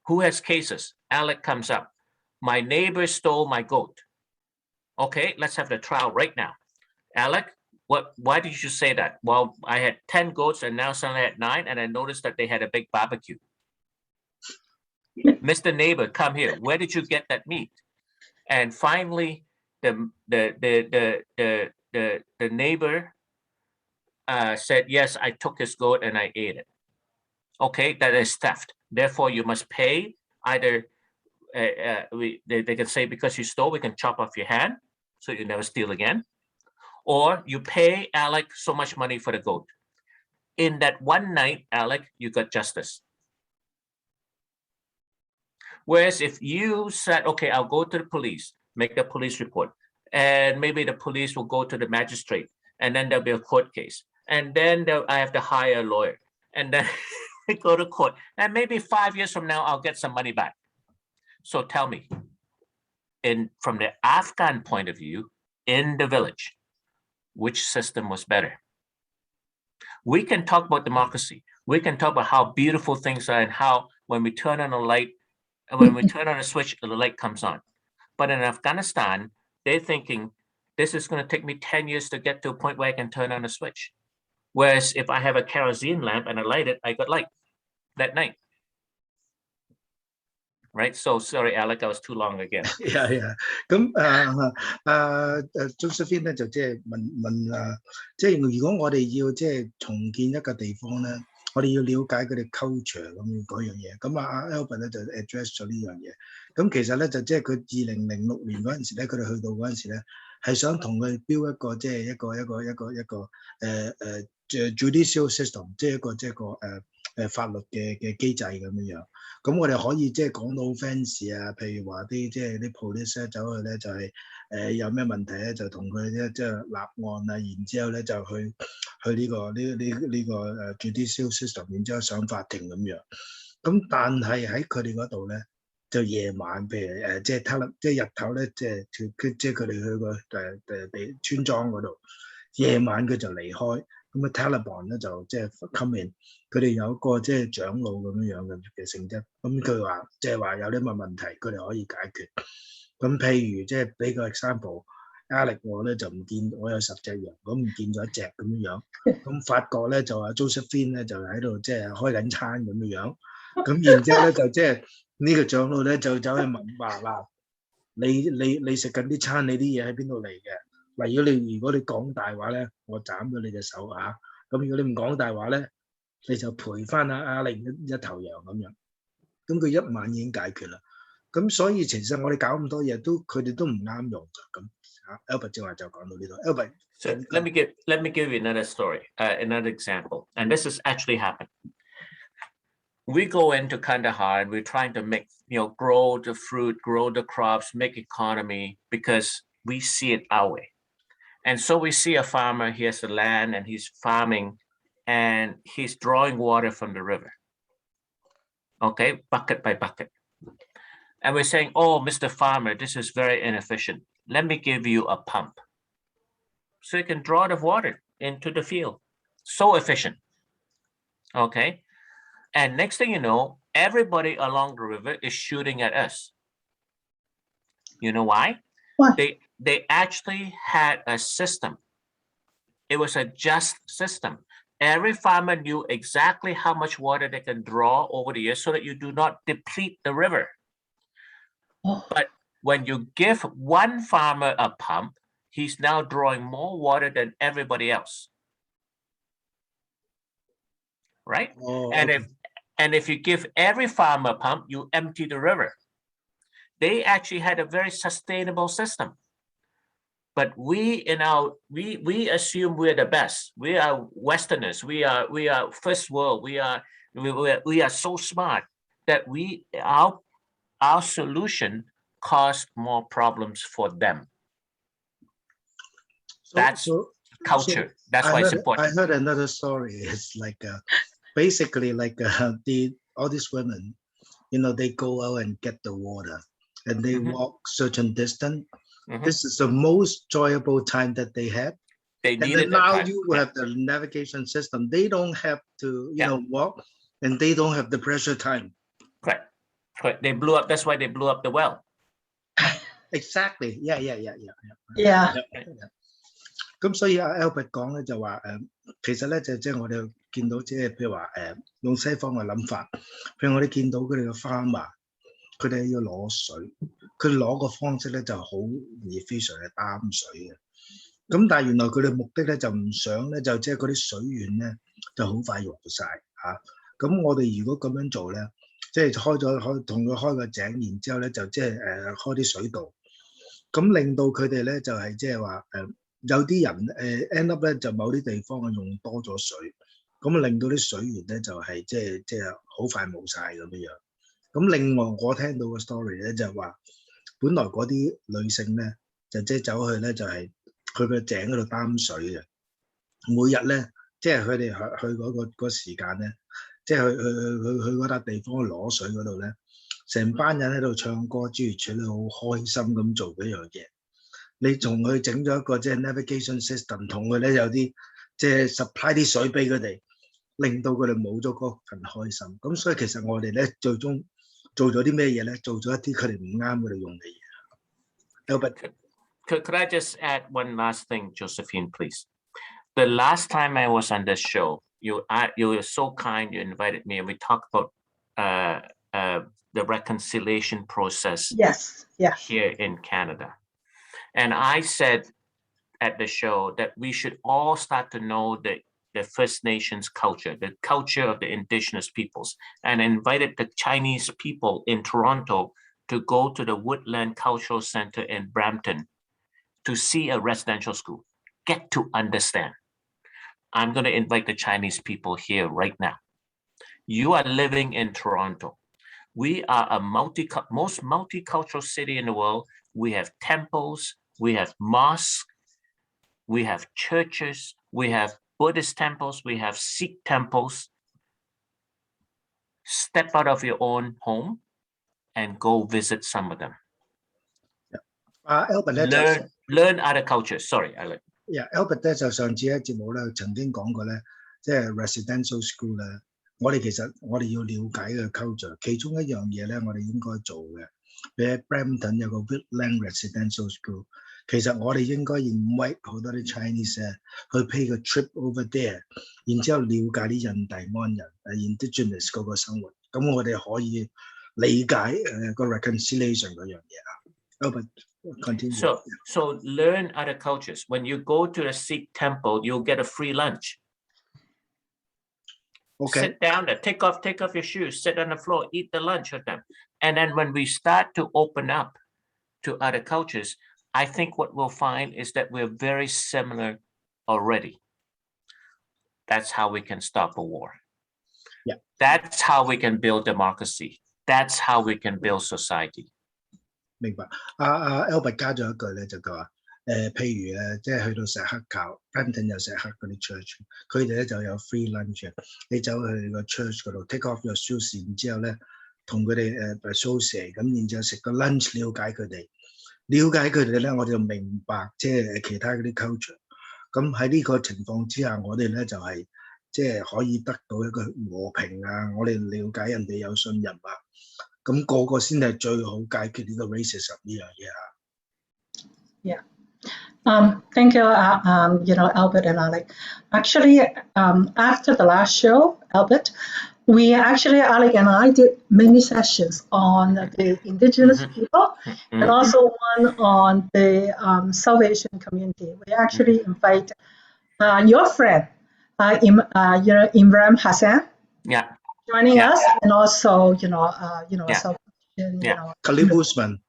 who has cases? Alec comes up. My neighbor stole my goat. Okay, let's have the trial right now. Alec, why did you say that? Well, I had 10 goats and now suddenly I had 9, and I noticed that they had a big barbecue. Mr. Neighbor, come here. Where did you get that meat? And finally, the neighbor said, yes, I took his goat and I ate it. Okay, that is theft. Therefore, you must pay either, they can say, because you stole, we can chop off your hand so you never steal again. Or you pay Alec so much money for the goat. In that one night, Alec, you got justice. Whereas if you said, okay, I'll go to the police, make the police report, and maybe the police will go to the magistrate, and then there'll be a court case. And then I have to hire a lawyer, and then we go to court. And maybe 5 years from now, I'll get some money back. So tell me, from the Afghan point of view, in the village, which system was better? We can talk about democracy. We can talk about how beautiful things are and how when we turn on a light, and when we turn on a switch, the light comes on. But in Afghanistan, they're thinking this is going to take me 10 years to get to a point where I can turn on a switch. Whereas if I have a kerosene lamp and I light it, I got light that night. Right? So sorry, Alec, I was too long again. Yeah. 咁Josephine 咧就即係問即係如果我哋要即係重建一個地方咧，我哋要了解佢哋 culture 咁嗰樣嘢。咁Albert 咧就 address 咗呢樣嘢。咁其實咧就即係佢2006年嗰陣時咧，佢哋去到嗰陣時咧，係想同佢標一個即係一個judicial system， 即係一個法律嘅機制咁樣。咁我哋可以即係講到 fancy 啊，譬如話啲即係啲 police 咧走去咧就係有咩問題咧就同佢咧即係立案啊，然之後咧就去呢個judicial system， 然之後上法庭咁樣。咁但係喺佢哋嗰度咧就夜晚，譬如即係日頭咧即係佢哋去個村莊嗰度，夜晚佢就離開。咁Taliban 咧就即係 come in， 佢哋有一個即係長老咁樣嘅性質。咁佢話即係話有啲乜問題，佢哋可以解決。咁譬如即係俾個 example，Alex 我咧就唔見我有10隻羊，咁唔見咗一隻咁樣。咁法國咧就話 Josephine 咧就喺度即係開緊餐咁樣。咁然之後咧就即係呢個長老咧就走去問話嗱，你食緊啲餐，你啲嘢喺邊度嚟嘅？嗱，如果你講大話咧，我斬咗你隻手啊！咁如果你唔講大話咧，你就賠翻阿玲一頭羊咁樣。咁佢一晚已經解決啦。咁所以其實我哋搞咁多嘢佢哋都唔啱用㗎。咁Albert 正話就講到呢度。Albert, so let me give you another story, another example, and this has actually happened. We go into Kandahar and we're trying to make, grow the fruit, grow the crops, make economy because we see it our way. And so we see a farmer, he has the land and he's farming and he's drawing water from the river. Okay, bucket by bucket. And we're saying, oh, Mr. Farmer, this is very inefficient. Let me give you a pump. So you can draw the water into the field. So efficient. Okay. And next thing you know, everybody along the river is shooting at us. You know why? Why? They actually had a system. It was a just system. Every farmer knew exactly how much water they can draw over the years so that you do not deplete the river. Oh. But when you give one farmer a pump, he's now drawing more water than everybody else. Right? Oh, and okay. if you give every farmer a pump, you empty the river. They actually had a very sustainable system. But we assume we're the best. We are Westerners. We are first world. We are so smart that our solution caused more problems for them. That's culture. That's why it's important. I heard another story. It's like basically like all these women, they go out and get the water and they walk certain distance. This is the most enjoyable time that they had. They and needed then now time. you have the navigation system. They don't have to, walk, and they don't have the pressure time. Correct. They blew up. That's why they blew up the well. Exactly. Yeah. Yeah. 咁所以Albert 講咧就話其實咧就即係我哋見到即係譬如話用西方嘅諗法，譬如我哋見到佢哋嘅 farmer， 佢哋要攞水，佢攞個方式咧就好 efficient 係擔水嘅。咁但係原來佢哋目的咧就唔想咧就即係嗰啲水源咧就好快用晒嚇。咁我哋如果咁樣做咧，即係同佢開個井，然之後咧就即係開啲水道，咁令到佢哋咧就係即係話有啲人end up 咧就某啲地方用多咗水，咁令到啲水源咧就係即係好快冇晒咁樣。咁另外我聽到個 story 咧就係話，本來嗰啲女性咧就即係走去咧就係去個井嗰度擔水嘅，每日咧即係佢哋去嗰個時間咧，即係去嗰笪地方攞水嗰度咧，成班人喺度唱歌，諸如此類，好開心咁做嗰樣嘢。你同佢整咗一個即係 navigation system， 同佢咧有啲即係 supply 啲水俾佢哋，令到佢哋冇咗嗰份開心。咁所以其實我哋咧最終做咗啲咩嘢咧？做咗一啲佢哋唔啱佢哋用嘅嘢。Albert， Could I just add one last thing, Josephine, please? The last time I was on this show, you were so kind. You invited me, and we talked about the reconciliation process. Yes. Here in Canada, and I said at the show that we should all start to know the First Nations culture, the culture of the Indigenous peoples, and invited the Chinese people in Toronto to go to the Woodland Cultural Center in Brampton to see a residential school, get to understand. I'm going to invite the Chinese people here right now. You are living in Toronto. We are a most multicultural city in the world. We have temples, we have mosques, we have churches, we have Buddhist temples, we have Sikh temples. Step out of your own home and go visit some of them. Albert learn other cultures. Sorry, Alex. Albert 咧就上次喺節目咧曾經講過咧，即係 residential school 咧，我哋要了解嘅 culture， 其中一樣嘢咧，我哋應該做嘅，譬如喺 Brampton 有個 Woodland Residential School， 其實我哋應該 invite 好多啲 Chinese 去 pay 個 trip over there， 然之後了解啲印第安人Indigenous 嗰個生活，咁我哋可以理解個 reconciliation 嗰樣嘢啊。Albert, continue. So learn other cultures. When you go to the Sikh temple, you'll get a free lunch. Okay. Sit down there, take off your shoes, sit on the floor, eat the lunch with them. And then when we start to open up to other cultures, I think what we'll find is that we're very similar already. That's how we can stop a war. Yeah. That's how we can build democracy. That's how we can build society. 明白。Albert 加咗一句咧，就佢話譬如咧，即係去到石刻教 Brampton 有石刻嗰啲 church， 佢哋咧就有 free lunch， 你走去個 church 嗰度 take off your shoes， 然之後咧同佢哋associate， 咁然之後食個 lunch， 了解佢哋咧，我哋就明白即係其他嗰啲 culture。咁喺呢個情況之下，我哋咧就係即係可以得到一個和平啊，我哋了解人哋有信任啊。咁個個先係最好解決呢個 racism 呢樣嘢啊。Yeah. Thank you, Albert and Alec. Actually, after the last show, Albert, Alec and I did many sessions on the Indigenous people and also one on the South Asian community. We actually invite your friend, Imran Hassan. Yeah. Joining us, and also, South Asian, Khalid Usman,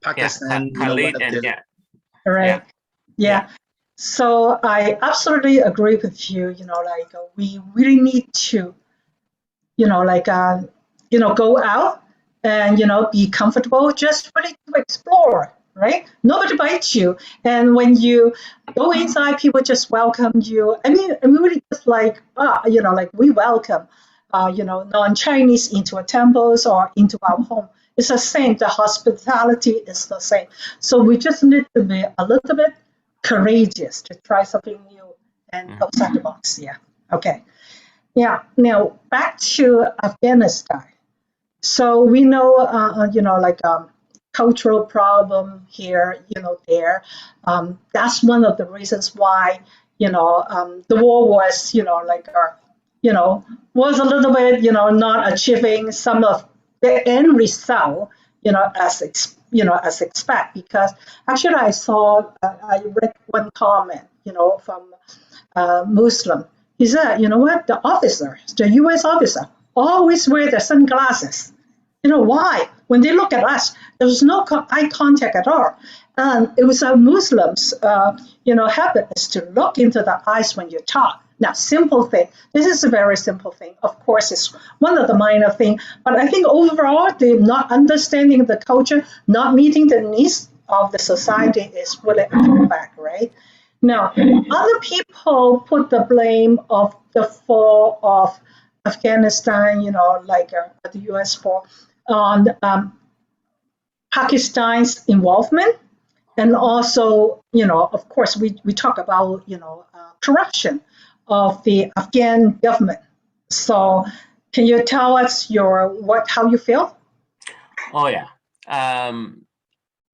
Pakistan, Khalid right, yeah. So I absolutely agree with you. We really need to, go out and be comfortable, just really to explore. Right? Nobody bites you. And when you go inside, people just welcome you. I mean, really just we welcome, non-Chinese into our temples or into our home. It's the same. The hospitality is the same. So we just need to be a little bit courageous to try something new and outside the box. Yeah. Okay. Yeah. Now back to Afghanistan. So we know, cultural problem here, there. That's one of the reasons why, the war was, was a little bit, not achieving some of the end result, as expect. Because actually I read one comment, from a Muslim. He said, the U.S. officer always wear the sunglasses. Why? When they look at us, there's no eye contact at all. And it was a Muslim's, habit is to look into the eyes when you talk. Now, simple thing. This is a very simple thing. Of course, it's one of the minor things. But I think overall, the not understanding the culture, not meeting the needs of the society is really a drawback, right? Now, other people put the blame of the fall of Afghanistan, the U.S. fall, on Pakistan's involvement, and also, of course, we talk about, corruption of the Afghan government. So, can you tell us how you feel? Oh yeah,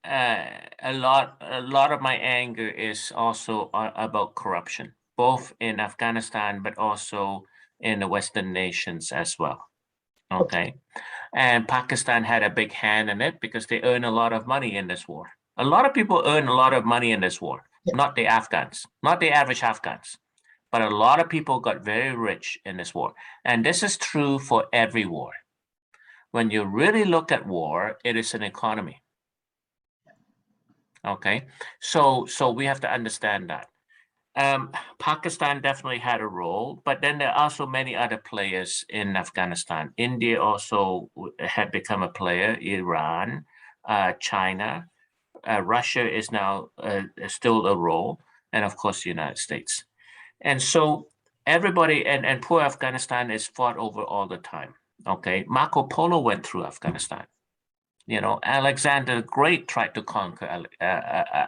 a lot of my anger is also about corruption, both in Afghanistan, but also in the Western nations as well. Okay. And Pakistan had a big hand in it because they earn a lot of money in this war. A lot of people earn a lot of money in this war, not the Afghans, not the average Afghans, but a lot of people got very rich in this war. And this is true for every war. When you really look at war, it is an economy. Okay, so we have to understand that. Pakistan definitely had a role, but then there are also many other players in Afghanistan. India also had become a player, Iran, China, Russia is now still a role, and of course the United States. And so everybody, and poor Afghanistan is fought over all the time. Okay, Marco Polo went through Afghanistan. You know, Alexander the Great tried to conquer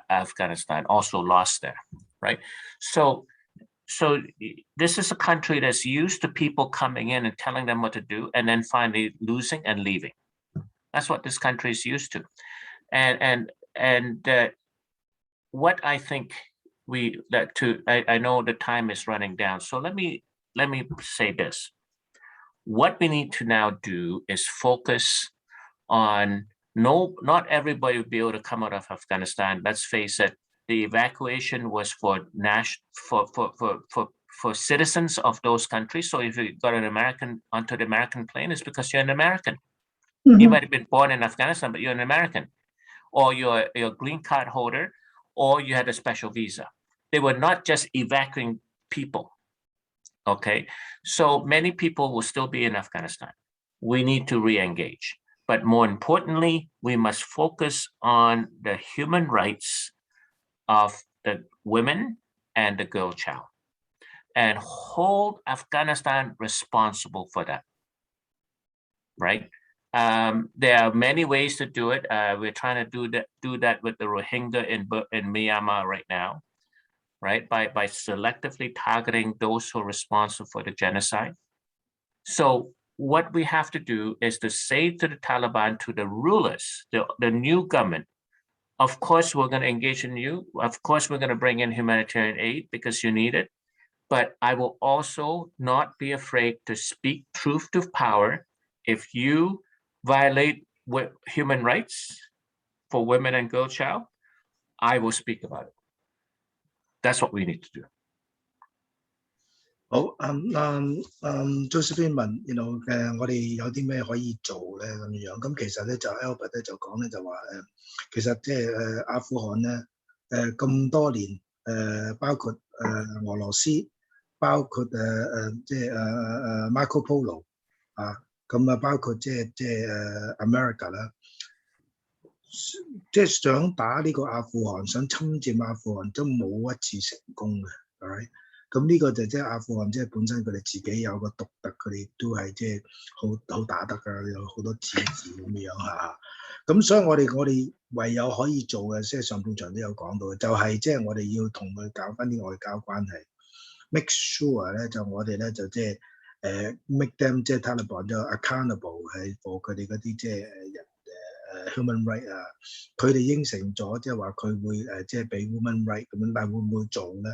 Afghanistan, also lost there, right? So this is a country that's used to people coming in and telling them what to do, and then finally losing and leaving. That's what this country is used to. And what I think I know the time is running down. So let me say this. What we need to now do is focus on not everybody will be able to come out of Afghanistan. Let's face it, the evacuation was for citizens of those countries. So if you got an American onto the American plane, it's because you're an American. Mm-hmm. You might have been born in Afghanistan, but you're an American, or you're a green card holder, or you had a special visa. They were not just evacuating people. Okay, so many people will still be in Afghanistan. We need to re-engage. But more importantly, we must focus on the human rights of the women and the girl child and hold Afghanistan responsible for that, right? There are many ways to do it. We're trying to do that with the Rohingya in Myanmar right now, right? By selectively targeting those who are responsible for the genocide. So what we have to do is to say to the Taliban, to the rulers, the new government, of course, we're going to engage in you. Of course, we're going to bring in humanitarian aid because you need it. But I will also not be afraid to speak truth to power. If you violate human rights for women and girl child, I will speak about it. That's what we need to do.好，Josephine 問我哋有啲咩可以做咧咁樣？咁其實咧就 Albert 咧就講咧就話其實即係阿富汗咧咁多年包括俄羅斯，包括即係Marco Polo 啊，咁啊包括即係America 啦，即係想打呢個阿富汗，想侵佔阿富汗都冇一次成功嘅 ，right？咁呢個就即係阿富汗，即係本身佢哋自己有個獨特，佢哋都係即係好打得㗎，有好多自治咁樣嚇。咁所以我哋唯有可以做嘅，即係上半場都有講到嘅，就係即係我哋要同佢搞翻啲外交關係 ，make sure 咧就我哋咧就即係make them 即係 Taliban 就 accountable 係 for 佢哋嗰啲即係human right 啊，佢哋應承咗即係話佢會即係俾 woman right 咁樣，但係會唔會做咧？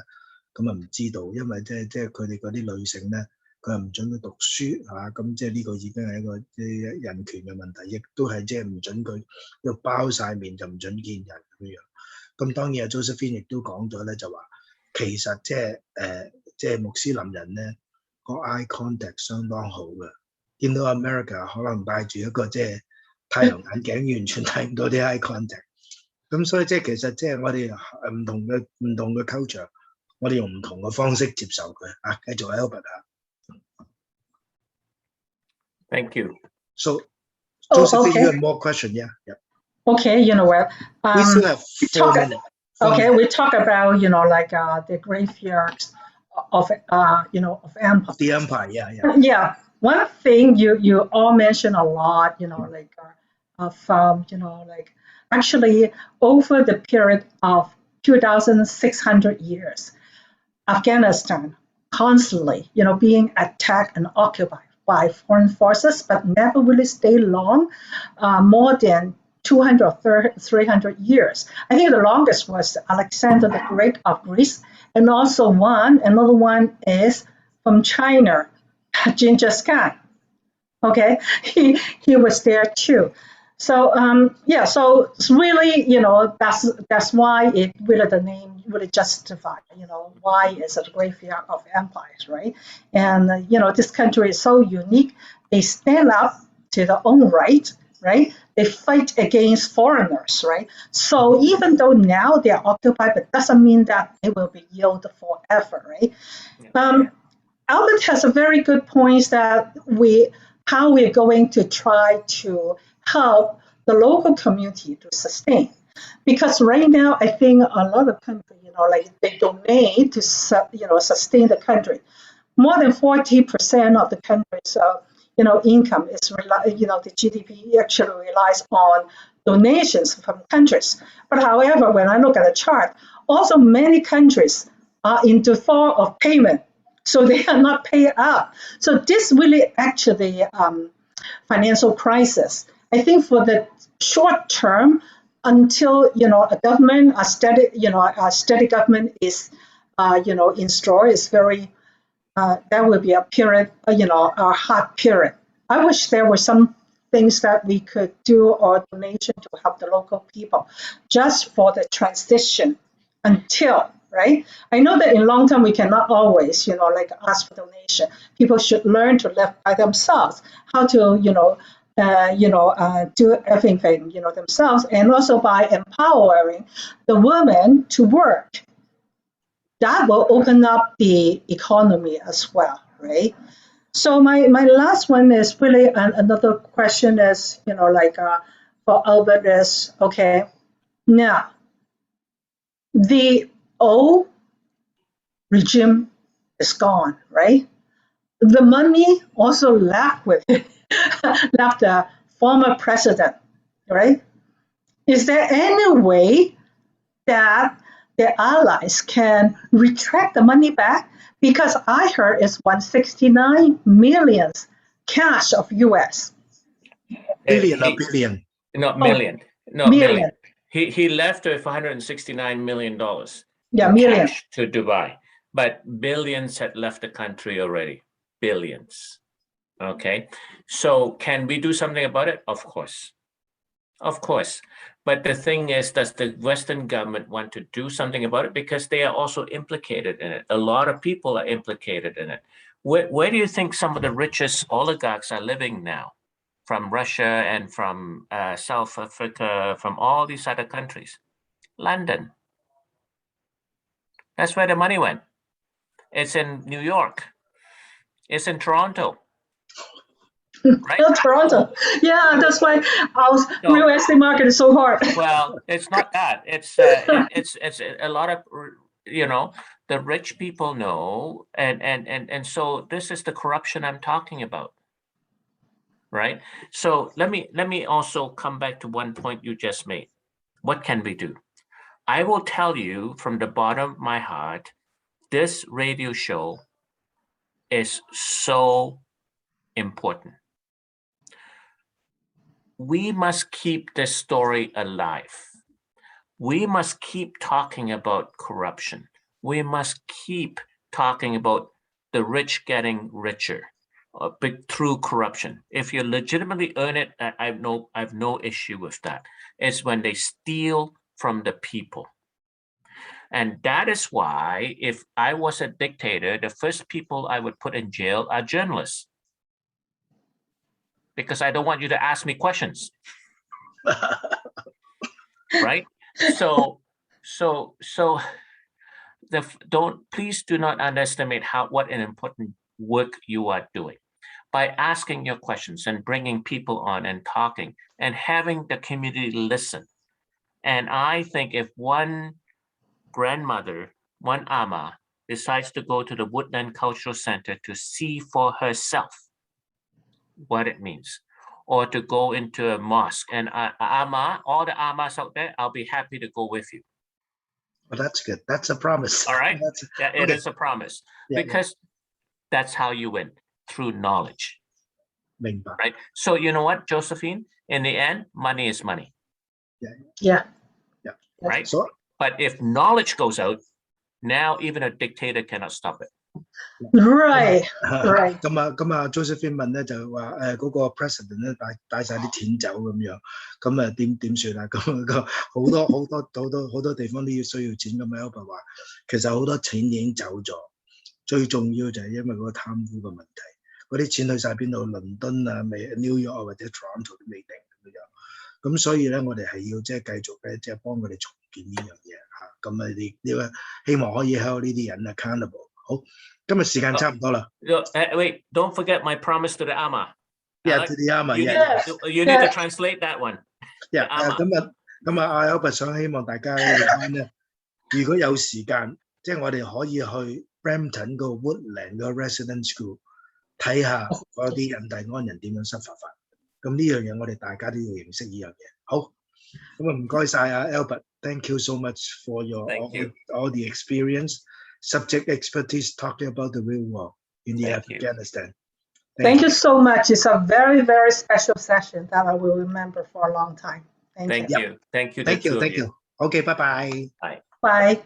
咁啊唔知道，因為即係佢哋嗰啲女性咧，佢又唔準佢讀書嚇，咁即係呢個已經係一個啲人權嘅問題，亦都係即係唔準佢要包晒面就唔準見人咁樣。咁當然啊 Josephine 亦都講咗咧，就話其實即係穆斯林人咧個 eye contact 相當好嘅，見到 America 可能戴住一個即係太陽眼鏡，完全睇唔到啲 eye contact。咁所以即係其實即係我哋唔同嘅 culture。我哋用唔同嘅方式接受佢啊，繼續 Albert 啊。Thank you. So, Josephine, you have more question? Yeah. Okay, well, we still have 4 minutes. Okay, we talk about like the graveyards of of empire. Of the empire, yeah. Yeah, one thing you all mention a lot, like from like actually over the period of 2,600 years. Afghanistan constantly, being attacked and occupied by foreign forces, but never really stay long, more than 200 or 300 years. I think the longest was Alexander the Great of Greece, and also another one is from China, Genghis Khan. Okay, he was there too. So yeah, so it's really, that's why it really, the name really justify, why it's a graveyard of empires, right? And this country is so unique. They stand up to their own right, right? They fight against foreigners, right? So even though now they are occupied, but doesn't mean that they will be yielded forever, right? Albert has a very good points that how we're going to try to help the local community to sustain. Because right now, I think a lot of countries, like they donate to, sustain the country. More than 40% of the country's, income is, the GDP actually relies on donations from countries. But however, when I look at the chart, also many countries are in default of payment. So they are not paid up. So this really actually financial crisis. I think for the short term, until a government, a steady government is, in store, is very. That will be a period, a hard period. I wish there were some things that we could do or donation to help the local people, just for the transition until. Right? I know that in long term we cannot always, like ask for donation. People should learn to live by themselves, how to, do everything, themselves, and also by empowering the women to work. That will open up the economy as well, right? So my last one is really another question is, for Albert is, okay, now the old regime is gone, right? The money also left with it, left the former president, right? Is there any way that the allies can retract the money back? Because I heard it's 169 million cash of US. Billion or billion? Not Oh, million. No, million. He left with $169 million Yeah, in million. cash to Dubai, but billions had left the country already. Billions. Okay. So can we do something about it? Of course. Of course. But the thing is, does the Western government want to do something about it? Because they are also implicated in it. A lot of people are implicated in it. Where do you think some of the richest oligarchs are living now? From Russia and from South Africa, from all these other countries? London. That's where the money went. It's in New York. It's in Toronto. Right? Oh, Toronto. Yeah, that's why our real estate market is so hard. Well, it's not that. It's a lot of, the rich people know, and so this is the corruption I'm talking about, right? So let me also come back to one point you just made. What can we do? I will tell you from the bottom of my heart, this radio show is so important. We must keep this story alive. We must keep talking about corruption. We must keep talking about the rich getting richer through corruption. If you legitimately earn it, I've no issue with that. It's when they steal from the people. And that is why, if I was a dictator, the first people I would put in jail are journalists. Because I don't want you to ask me questions. Right? So please do not underestimate what an important work you are doing by asking your questions and bringing people on and talking and having the community listen. And I think if one grandmother, one ama, decides to go to the Woodland Cultural Center to see for herself what it means, or to go into a mosque, and ama, all the amas out there, I'll be happy to go with you. Well, that's good. That's a promise. All right. It okay. is a promise, because that's how you win, through knowledge. Right. So you know what, Josephine? In the end, money is money. Yeah. right? So But if knowledge goes out, now even a dictator cannot stop it. Right. Right. Josephine 問咧就話嗰個 president 咧帶晒啲錢走咁樣，咁點算啊？咁好多地方都需要錢咁 Albert 話，其實好多錢已經走咗，最重要就係因為嗰個貪污嘅問題，嗰啲錢去晒邊度？倫敦啊、New York 啊或者 Toronto 都未定咁樣，咁所以咧我哋係要即係繼續咧即係幫佢哋重建呢樣嘢嚇，咁你希望可以 hold 呢啲人 accountable。好。今日時間差唔多啦。Wait, don't forget my promise to the Ama. Yeah, to the Ama. You need to translate that one. Yeah. 咁阿 Albert 想希望大家咧，如果有時間，即係我哋可以去 Brampton 個 Woodland 個 Resident School 睇下嗰啲印第安人點樣生活法。咁呢樣嘢我哋大家都要認識呢樣嘢。好，咁唔該晒阿 Albert。Thank you so much for your all the experience.Subject expertise talking about the real war in the Afghanistan. Thank you so much. It's a very, very special session that I will remember for a long time. Thank you. Thank you. Thank you. Okay, bye-bye. Bye. Bye.